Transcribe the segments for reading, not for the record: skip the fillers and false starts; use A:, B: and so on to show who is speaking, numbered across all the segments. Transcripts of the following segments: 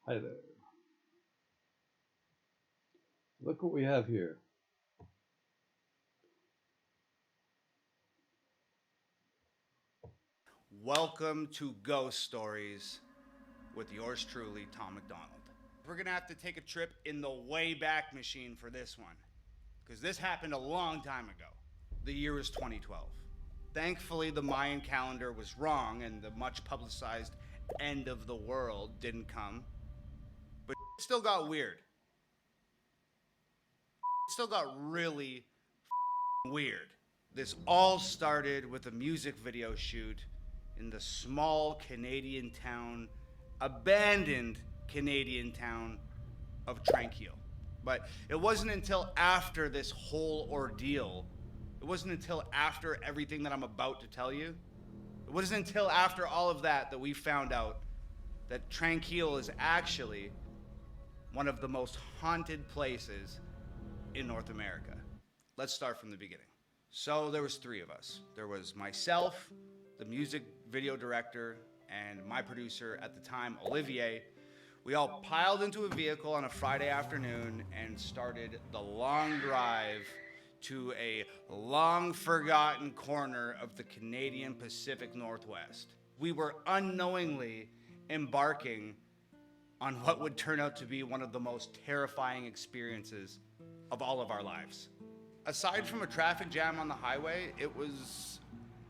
A: Hi there. Look what we have here.
B: Welcome to Ghost Stories with yours truly, Tom McDonald. We're gonna have to take a trip in the Wayback Machine for this one, because this happened a long time ago. The year is 2012. Thankfully, the Mayan calendar was wrong and the much publicized end of the world didn't come, but it still got weird. It still got really weird. This all started with a music video shoot in the small Canadian town, abandoned Canadian town of Tranquil. But it wasn't until after this whole ordeal, it wasn't until after everything that I'm about to tell you, it wasn't until after all of that that we found out that Tranquil is actually one of the most haunted places in North America. Let's start from the beginning. So there was three of us. There was myself, the music video director, and my producer at the time, Olivier. We all piled into a vehicle on a Friday afternoon and started the long drive to a long forgotten corner of the Canadian Pacific Northwest. We were unknowingly embarking on what would turn out to be one of the most terrifying experiences of all of our lives. Aside from a traffic jam on the highway, it was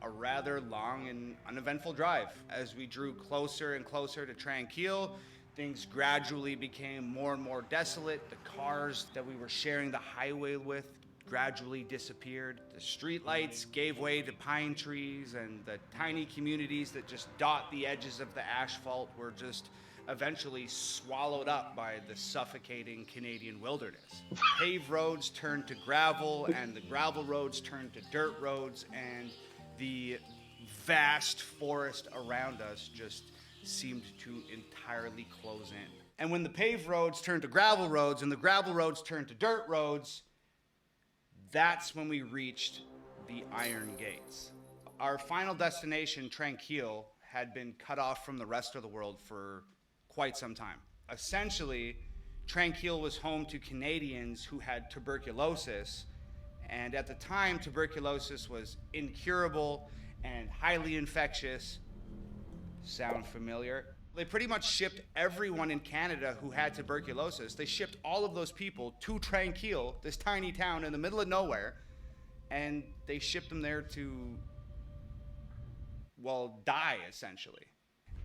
B: a rather long and uneventful drive. As we drew closer and closer to Tranquil, things gradually became more and more desolate. The cars that we were sharing the highway with gradually disappeared. The streetlights gave way to pine trees, and the tiny communities that just dot the edges of the asphalt were just eventually swallowed up by the suffocating Canadian wilderness. Paved roads turned to gravel, and the gravel roads turned to dirt roads, and the vast forest around us just seemed to entirely close in. And when the paved roads turned to gravel roads and the gravel roads turned to dirt roads, that's when we reached the Iron Gates. Our final destination, Tranquil, had been cut off from the rest of the world for quite some time. Essentially, Tranquil was home to Canadians who had tuberculosis, and at the time, tuberculosis was incurable and highly infectious. Sound familiar? They pretty much shipped everyone in Canada who had tuberculosis. They shipped all of those people to Tranquil, this tiny town in the middle of nowhere, and they shipped them there to, well, die essentially.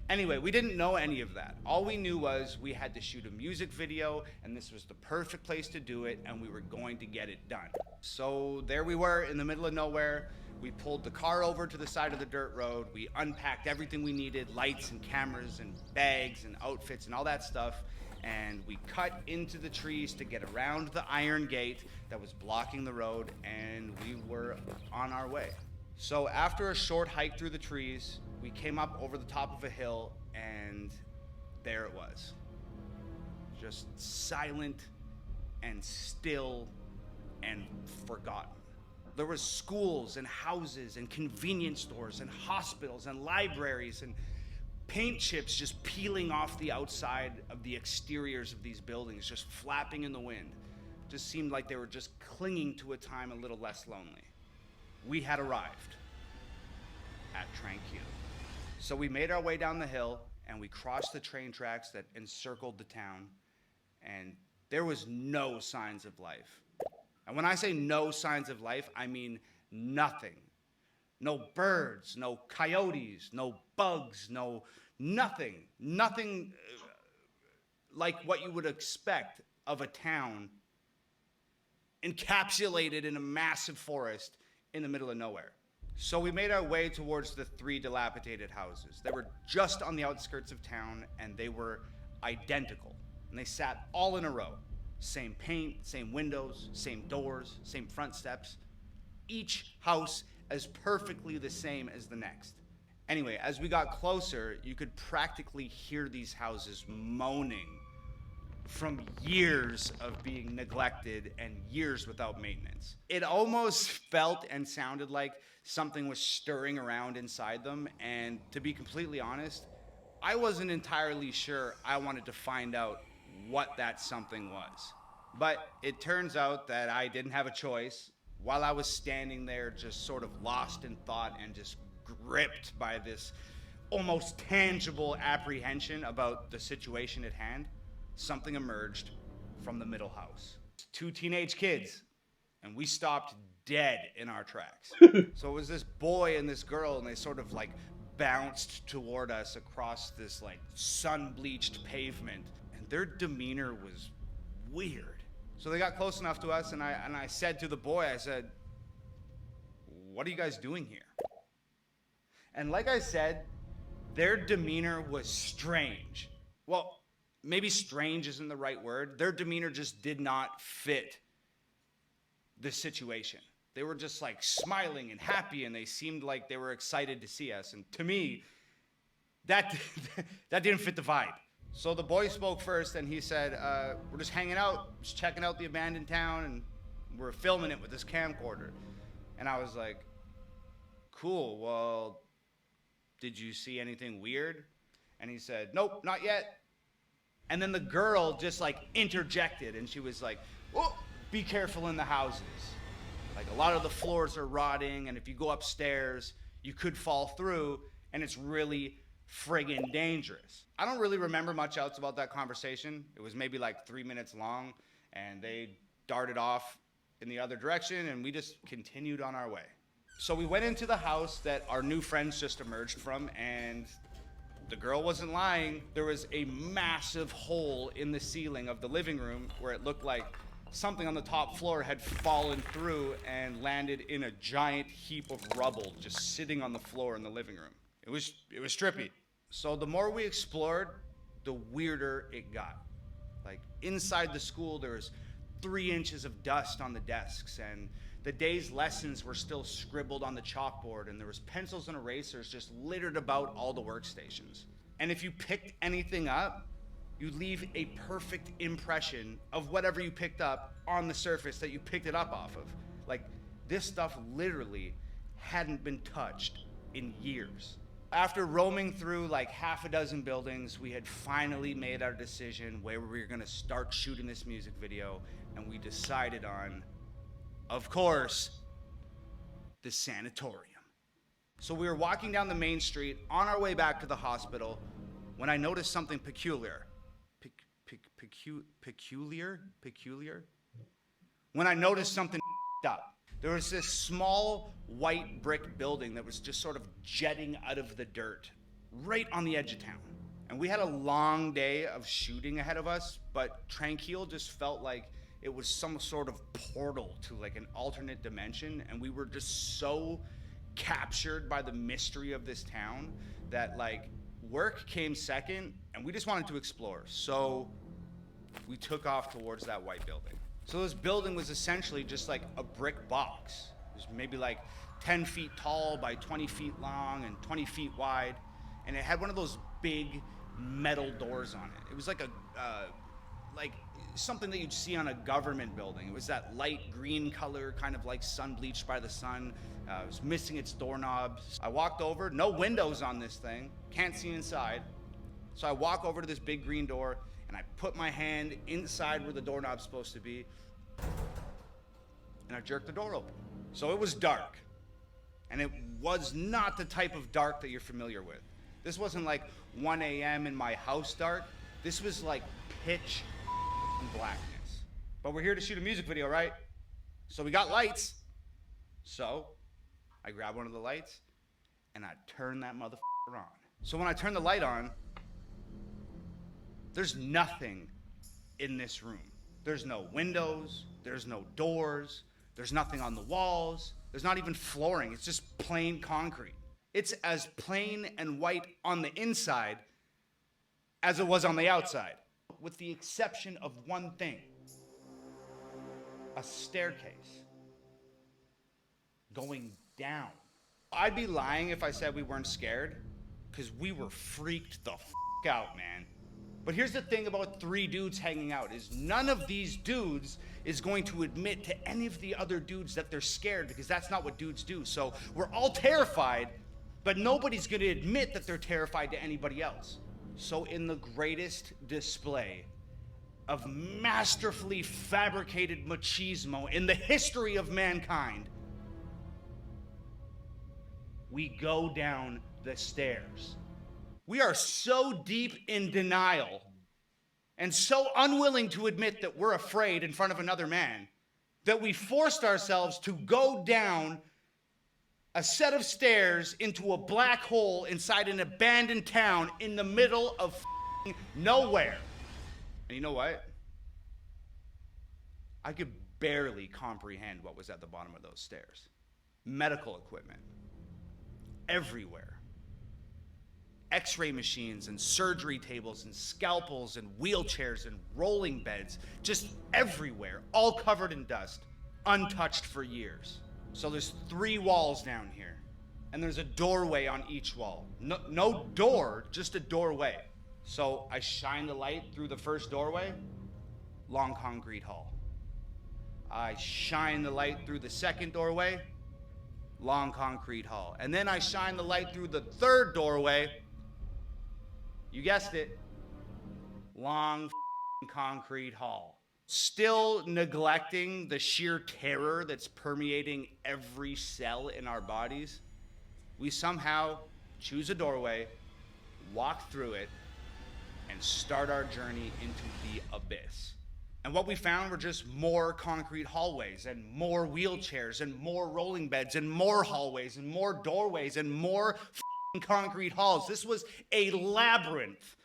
B: Anyway, we didn't know any of that. All we knew was we had to shoot a music video, and this was the perfect place to do it, and we were going to get it done. So there we were in the middle of nowhere. We pulled the car over to the side of the dirt road. We unpacked everything we needed, lights and cameras and bags and outfits and all that stuff. And we cut into the trees to get around the iron gate that was blocking the road, and we were on our way. So after a short hike through the trees, we came up over the top of a hill, and there it was. Just silent and still and forgotten. There was schools and houses and convenience stores and hospitals and libraries and paint chips just peeling off the outside of the exteriors of these buildings, just flapping in the wind. Just seemed like they were just clinging to a time a little less lonely. We had arrived at Tranquil. So we made our way down the hill and we crossed the train tracks that encircled the town, and there was no signs of life. And when I say no signs of life, I mean nothing. No birds, no coyotes, no bugs, no nothing. Nothing like what you would expect of a town encapsulated in a massive forest in the middle of nowhere. So we made our way towards the three dilapidated houses. They were just on the outskirts of town, and they were identical. And they sat all in a row. Same paint, same windows, same doors, same front steps. Each house as perfectly the same as the next. Anyway, as we got closer, you could practically hear these houses moaning from years of being neglected and years without maintenance. It almost felt and sounded like something was stirring around inside them, and to be completely honest, I wasn't entirely sure I wanted to find out what that something was. But it turns out that I didn't have a choice. While I was standing there, just sort of lost in thought and just gripped by this almost tangible apprehension about the situation at hand, something emerged from the middle house. Two teenage kids, and we stopped dead in our tracks. So it was this boy and this girl, and they sort of like bounced toward us across this like sun-bleached pavement, and their demeanor was weird. So they got close enough to us, and I said to the boy, I said, "What are you guys doing here?" And like I said, their demeanor was strange. Well, maybe strange isn't the right word. Their demeanor just did not fit the situation. They were just like smiling and happy, and they seemed like they were excited to see us. And to me, that didn't fit the vibe. So the boy spoke first, and he said, "We're just hanging out, just checking out the abandoned town, and we're filming it with this camcorder." And I was like, "Cool, well, did you see anything weird?" And he said, "Nope, not yet." And then the girl just like interjected, and she was like, "Oh, be careful in the houses. Like a lot of the floors are rotting, and if you go upstairs, you could fall through, and it's really friggin' dangerous." I don't really remember much else about that conversation. It was maybe like 3 minutes long, and they darted off in the other direction, and we just continued on our way. So we went into the house that our new friends just emerged from, and the girl wasn't lying. There was a massive hole in the ceiling of the living room where it looked like something on the top floor had fallen through and landed in a giant heap of rubble just sitting on the floor in the living room. It was trippy. So the more we explored, the weirder it got. Like inside the school, there was 3 inches of dust on the desks, and the day's lessons were still scribbled on the chalkboard, and there was pencils and erasers just littered about all the workstations. And if you picked anything up, you leave a perfect impression of whatever you picked up on the surface that you picked it up off of. Like, this stuff literally hadn't been touched in years. After roaming through like half a dozen buildings, we had finally made our decision where we were gonna start shooting this music video, and we decided on, of course, the sanatorium. So we were walking down the main street on our way back to the hospital when I noticed something peculiar. Peculiar? When I noticed something up. There was this small white brick building that was just sort of jetting out of the dirt right on the edge of town. And we had a long day of shooting ahead of us, but Tranquil just felt like it was some sort of portal to like an alternate dimension, and we were just so captured by the mystery of this town that like work came second, and we just wanted to explore. So we took off towards that white building. So this building was essentially just like a brick box. It was maybe like 10 feet tall by 20 feet long and 20 feet wide, and it had one of those big metal doors on it. It was like like something that you'd see on a government building. It was that light green color, kind of like sun bleached by the sun. It was missing its doorknobs. I walked over, no windows on this thing, can't see inside. So I walk over to this big green door, and I put my hand inside where the doorknob's supposed to be, and I jerked the door open. So it was dark, and it was not the type of dark that you're familiar with. This wasn't like 1 a.m. in my house dark. This was like pitch blackness. But we're here to shoot a music video, right? So we got lights. So I grabbed one of the lights, and I turned that motherfucker on. So when I turned the light on, there's nothing in this room. There's no windows, there's no doors, there's nothing on the walls, there's not even flooring, it's just plain concrete. It's as plain and white on the inside as it was on the outside, with the exception of one thing: a staircase going down. I'd be lying if I said we weren't scared, because we were freaked the out, man. But here's the thing about 3 dudes hanging out, is none of these dudes is going to admit to any of the other dudes that they're scared, because that's not what dudes do. So we're all terrified, but nobody's going to admit that they're terrified to anybody else. So in the greatest display of masterfully fabricated machismo in the history of mankind, we go down the stairs. We are so deep in denial and so unwilling to admit that we're afraid in front of another man that we forced ourselves to go down a set of stairs into a black hole inside an abandoned town in the middle of nowhere. And you know what? I could barely comprehend what was at the bottom of those stairs. Medical equipment everywhere. X-ray machines and surgery tables and scalpels and wheelchairs and rolling beds, just everywhere, all covered in dust, untouched for years. So there's 3 walls down here, and there's a doorway on each wall. No door, just a doorway. So I shine the light through the first doorway, long concrete hall. I shine the light through the second doorway, long concrete hall. And then I shine the light through the third doorway, you guessed it, long concrete hall. Still neglecting the sheer terror that's permeating every cell in our bodies, we somehow choose a doorway, walk through it, and start our journey into the abyss. And what we found were just more concrete hallways and more wheelchairs and more rolling beds and more hallways and more doorways and more concrete halls. This was a labyrinth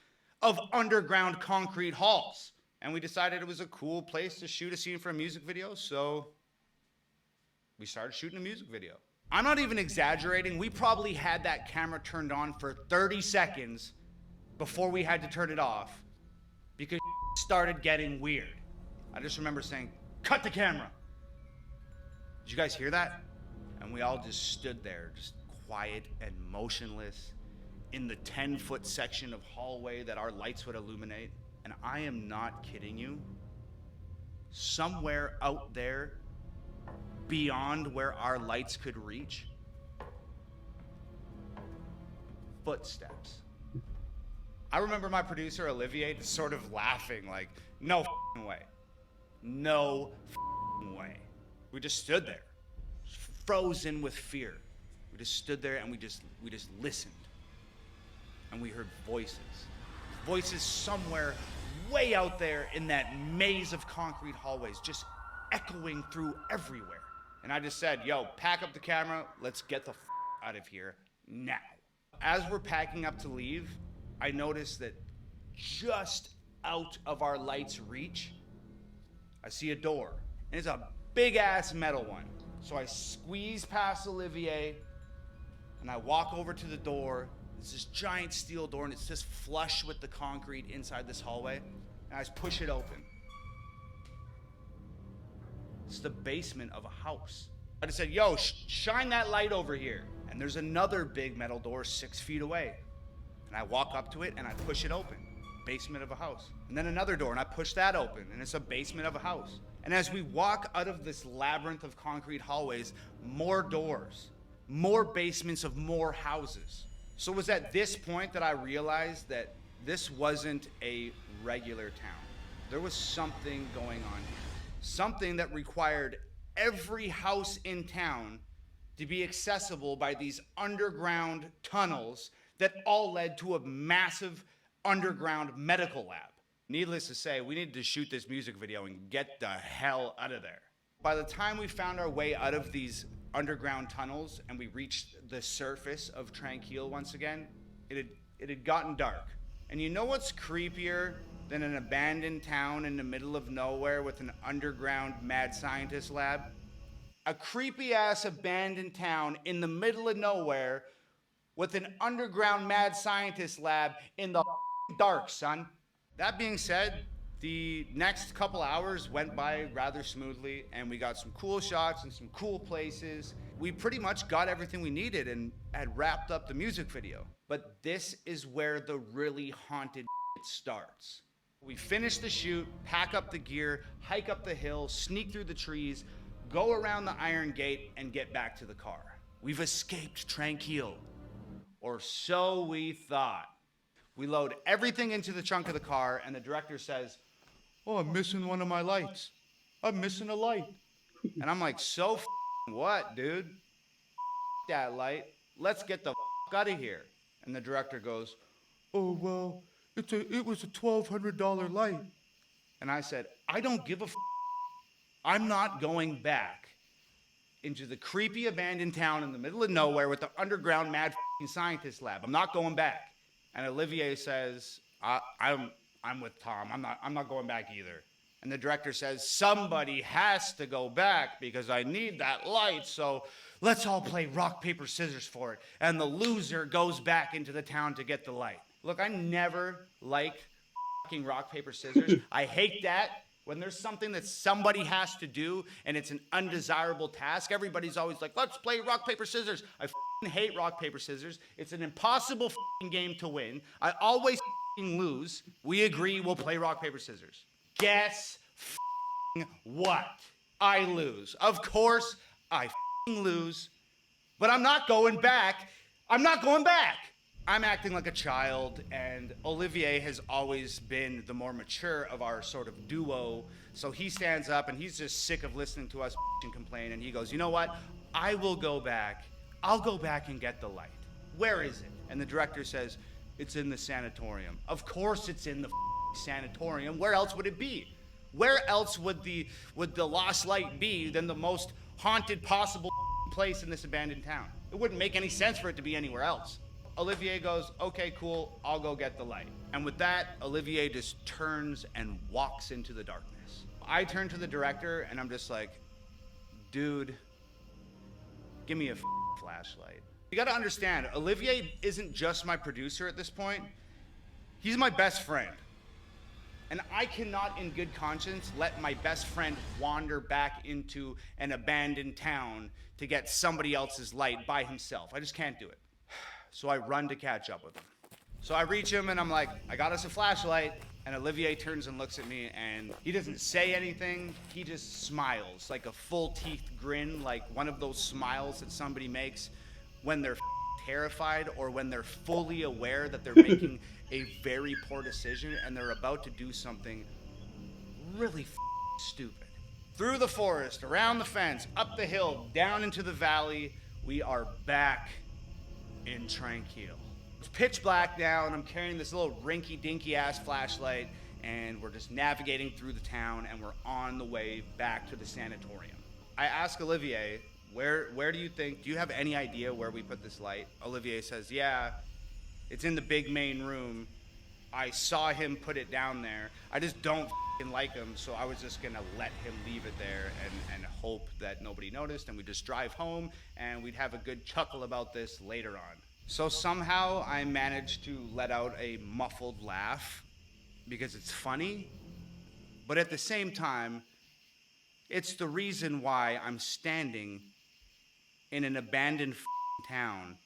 B: of underground concrete halls. And we decided it was a cool place to shoot a scene for a music video, so we started shooting a music video. I'm not even exaggerating. We probably had that camera turned on for 30 seconds before we had to turn it off because started getting weird. I just remember saying, "Cut the camera." Did you guys hear that? And we all just stood there, just quiet and motionless in the 10-foot section of hallway that our lights would illuminate. And I am not kidding you. Somewhere out there, beyond where our lights could reach, footsteps. I remember my producer, Olivier, just sort of laughing like, "No way. No way." We just stood there, frozen with fear. We just stood there and we just listened. And we heard voices. Voices somewhere way out there in that maze of concrete hallways, just echoing through everywhere. And I just said, "Yo, pack up the camera. Let's get the out of here now." As we're packing up to leave, I noticed that just out of our light's reach, I see a door. And it's a big ass metal one. So I squeeze past Olivier and I walk over to the door. It's this giant steel door and it's just flush with the concrete inside this hallway. And I just push it open. It's the basement of a house. I just said, "Yo, shine that light over here." And there's another big metal door 6 feet away. And I walk up to it and I push it open. Basement of a house. And then another door and I push that open and it's a basement of a house. And as we walk out of this labyrinth of concrete hallways, more doors, more basements of more houses. So it was at this point that I realized that this wasn't a regular town. There was something going on here. Something that required every house in town to be accessible by these underground tunnels that all led to a massive underground medical lab. Needless to say, we needed to shoot this music video and get the hell out of there. By the time we found our way out of these underground tunnels and we reached the surface of Tranquil once again, it had gotten dark. And you know what's creepier than an abandoned town in the middle of nowhere with an underground mad scientist lab? A creepy ass abandoned town in the middle of nowhere with an underground mad scientist lab in the dark, son. That being said, the next couple hours went by rather smoothly and we got some cool shots and some cool places. We pretty much got everything we needed and had wrapped up the music video. But this is where the really haunted starts. We finish the shoot, pack up the gear, hike up the hill, sneak through the trees, go around the iron gate and get back to the car. We've escaped Tranquil, or so we thought. We load everything into the trunk of the car, and the director says, "Oh, I'm missing one of my lights. I'm missing a light." And I'm like, "So what, dude? That light. Let's get the out of here." And the director goes, "Oh, well, it was a $1,200 light." And I said, "I don't give a I'm not going back into the creepy abandoned town in the middle of nowhere with the underground mad scientist lab. I'm not going back." And Olivier says, I'm with Tom. I'm not going back either." And the director says, "Somebody has to go back because I need that light. So let's all play rock, paper, scissors for it. And the loser goes back into the town to get the light." Look, I never liked fucking rock, paper, scissors. I hate that. When there's something that somebody has to do and it's an undesirable task, everybody's always like, "Let's play rock, paper, scissors." I hate rock, paper, scissors. It's an impossible game to win. I always lose. We agree we'll play rock, paper, scissors. Guess what? I lose. Of course, I lose. But I'm not going back. I'm not going back. I'm acting like a child, and Olivier has always been the more mature of our sort of duo. So he stands up, and he's just sick of listening to us complain, and he goes, "You know what? I will go back. I'll go back and get the light. Where is it?" And the director says, "It's in the sanatorium." Of course it's in the sanatorium. Where else would it be? Where else would the lost light be than the most haunted possible place in this abandoned town? It wouldn't make any sense for it to be anywhere else. Olivier goes, "Okay, cool, I'll go get the light." And with that, Olivier just turns and walks into the darkness. I turn to the director and I'm just like, "Dude, give me a flashlight." You gotta understand, Olivier isn't just my producer at this point. He's my best friend. And I cannot in good conscience let my best friend wander back into an abandoned town to get somebody else's light by himself. I just can't do it. So I run to catch up with him. So I reach him and I'm like, "I got us a flashlight." And Olivier turns and looks at me and he doesn't say anything. He just smiles, like a full teeth grin, like one of those smiles that somebody makes when they're terrified or when they're fully aware that they're making a very poor decision and they're about to do something really stupid. Through the forest, around the fence, up the hill, down into the valley, we are back in Tranquil. It's pitch black now, and I'm carrying this little rinky-dinky ass flashlight, and we're just navigating through the town, and we're on the way back to the sanatorium. I ask Olivier, where do you have any idea where we put this light? Olivier says, "Yeah, it's in the big main room. I saw him put it down there. I just don't like him, so I was just gonna let him leave it there and hope that nobody noticed, and we'd just drive home and we'd have a good chuckle about this later on." So somehow I managed to let out a muffled laugh because it's funny, but at the same time, it's the reason why I'm standing in an abandoned town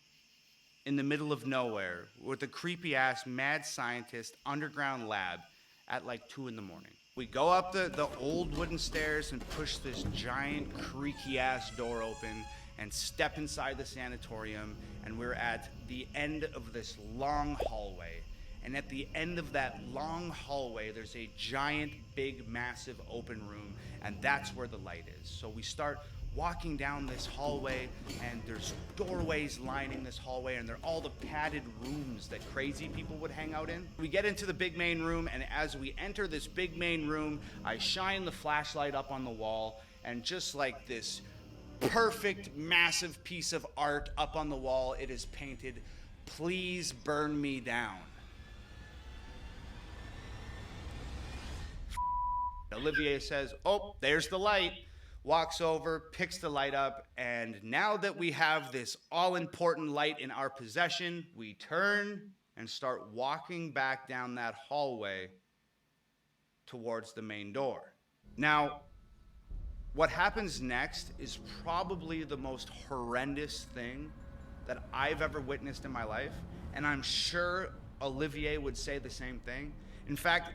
B: in the middle of nowhere with a creepy ass mad scientist underground lab at like 2 in the morning. We go up the old wooden stairs and push this giant creaky ass door open and step inside the sanatorium, and we're at the end of this long hallway. And at the end of that long hallway, there's a giant, big, massive open room, and that's where the light is. So we start walking down this hallway, and there's doorways lining this hallway, and they're all the padded rooms that crazy people would hang out in. We get into the big main room, and as we enter this big main room, I shine the flashlight up on the wall, and just like this perfect, massive piece of art up on the wall, it is painted, "Please burn me down." Olivier says, "Oh, there's the light." Walks over, picks the light up, and now that we have this all-important light in our possession, we turn and start walking back down that hallway towards the main door. Now, what happens next is probably the most horrendous thing that I've ever witnessed in my life, and I'm sure Olivier would say the same thing. In fact,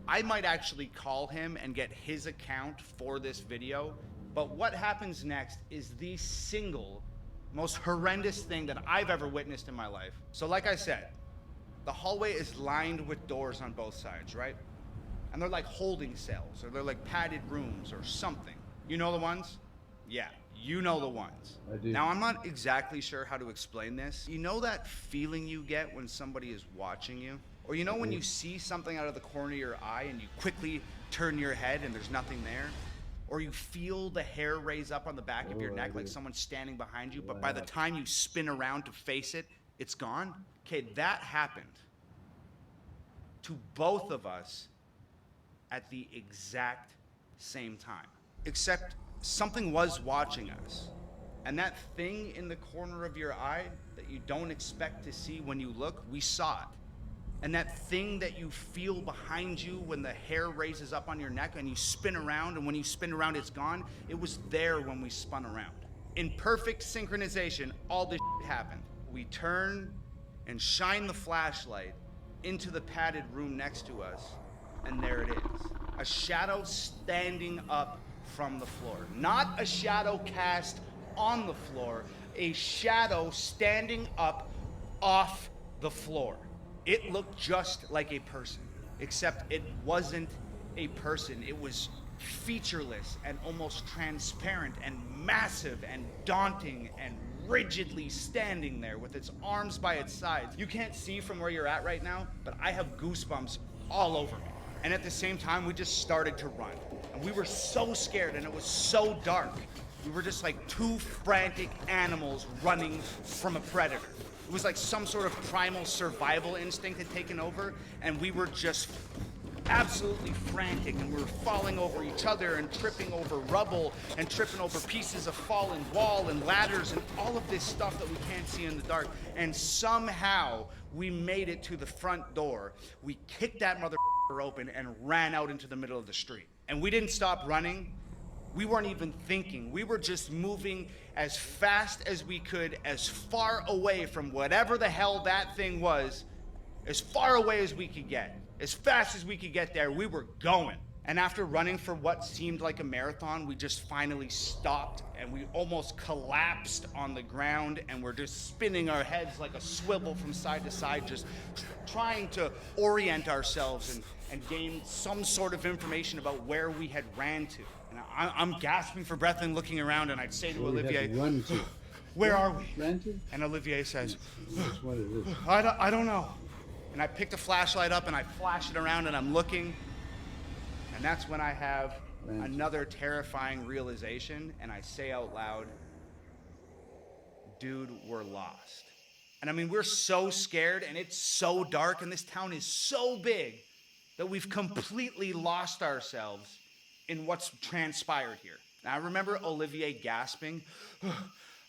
B: I might actually call him and get his account for this video. But what happens next is the single most horrendous thing that I've ever witnessed in my life. So like I said, The hallway is lined with doors on both sides, right? And they're like holding cells, or they're like padded rooms or something. You know the ones? Yeah, you know the ones.
A: I do.
B: Now, I'm not exactly sure how to explain this. You know that feeling you get when somebody is watching you? Or you know when you see something out of the corner of your eye and you quickly turn your head and there's nothing there? Or you feel the hair raise up on the back of your neck like someone's standing behind you, but by the time you spin around to face it, it's gone? Okay, that happened to both of us at the exact same time. Except something was watching us. And that thing in the corner of your eye that you don't expect to see when you look, we saw it. And that thing that you feel behind you when the hair raises up on your neck and you spin around, and when you spin around it's gone, it was there when we spun around. In perfect synchronization, all this happened. We turn and shine the flashlight into the padded room next to us, and there it is. A shadow standing up from the floor. Not a shadow cast on the floor, a shadow standing up off the floor. It looked just like a person, except it wasn't a person. It was featureless and almost transparent and massive and daunting and rigidly standing there with its arms by its sides. You can't see from where you're at right now, but I have goosebumps all over me. And at the same time, we just started to run. And we were so scared, and it was so dark. We were just like two frantic animals running from a predator. It was like some sort of primal survival instinct had taken over, and we were just absolutely frantic, and we were falling over each other and tripping over rubble and tripping over pieces of fallen wall and ladders and all of this stuff that we can't see in the dark. And somehow we made it to the front door. We kicked that motherfucker open and ran out into the middle of the street. And we didn't stop running. We weren't even thinking. We were just moving as fast as we could, as far away from whatever the hell that thing was, as far away as we could get. As fast as we could get there, we were going. And after running for what seemed like a marathon, we just finally stopped, and we almost collapsed on the ground, and we're just spinning our heads like a swivel from side to side, just trying to orient ourselves and gain some sort of information about where we had ran to. And I'm gasping for breath and looking around, and I'd say to Olivier,
A: run to.
B: "Where are we?"
A: Ran to?
B: And Olivier says,
A: That's what it is.
B: I don't know. And I picked a flashlight up and I flash it around and I'm looking. And that's when I have another terrifying realization, and I say out loud, "Dude, we're lost." And I mean, we're so scared, and it's so dark, and this town is so big that we've completely lost ourselves in what's transpired here. And I remember Olivier gasping,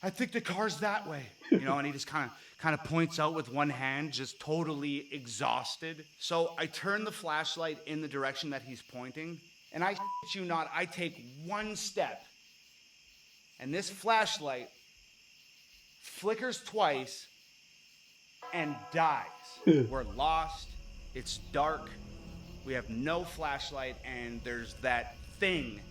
B: "I think the car's that way." You know, and he just kind of points out with one hand, just totally exhausted. So I turn the flashlight in the direction that he's pointing, and I shit you not, I take one step, and this flashlight flickers twice and dies. We're lost, it's dark, we have no flashlight, and there's that thing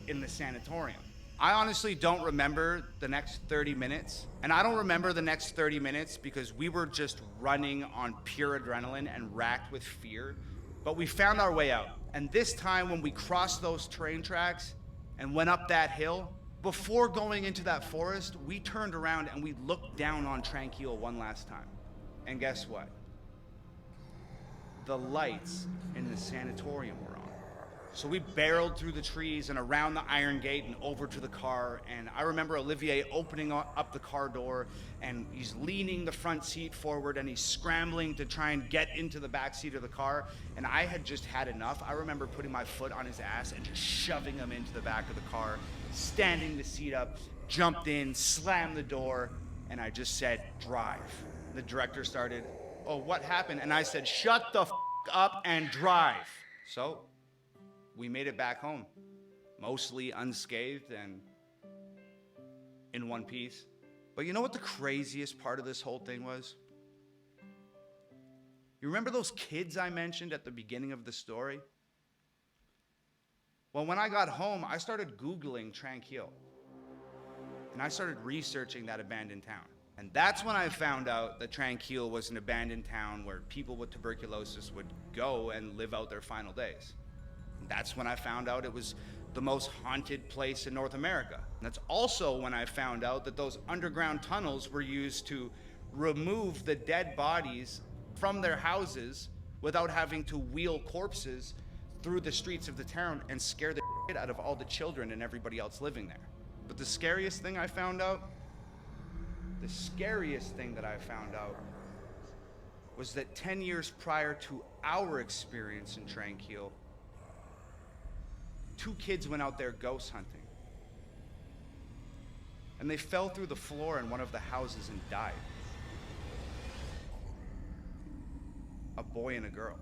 B: in the sanatorium. I honestly don't remember the next 30 minutes. And I don't remember the next 30 minutes because we were just running on pure adrenaline and racked with fear. But we found our way out. And this time when we crossed those train tracks and went up that hill, before going into that forest, we turned around and we looked down on Tranquil one last time. And guess what? The lights in the sanatorium were on. So we barreled through the trees and around the iron gate and over to the car. And I remember Olivier opening up the car door, and he's leaning the front seat forward and he's scrambling to try and get into the back seat of the car. And I had just had enough. I remember putting my foot on his ass and just shoving him into the back of the car, standing the seat up, jumped in, slammed the door, and I just said, "Drive." The director started, "Oh, what happened?" And I said, "Shut the up and drive." So we made it back home, mostly unscathed and in one piece. But you know what the craziest part of this whole thing was? You remember those kids I mentioned at the beginning of the story? Well, when I got home, I started Googling Tranquil. And I started researching that abandoned town. And that's when I found out that Tranquil was an abandoned town where people with tuberculosis would go and live out their final days. And that's when I found out it was the most haunted place in North America. And that's also when I found out that those underground tunnels were used to remove the dead bodies from their houses without having to wheel corpses through the streets of the town and scare the shit out of all the children and everybody else living there. But the scariest thing that I found out was that 10 years prior to our experience in Tranquil, 2 kids went out there ghost hunting. And they fell through the floor in one of the houses and died. A boy and a girl.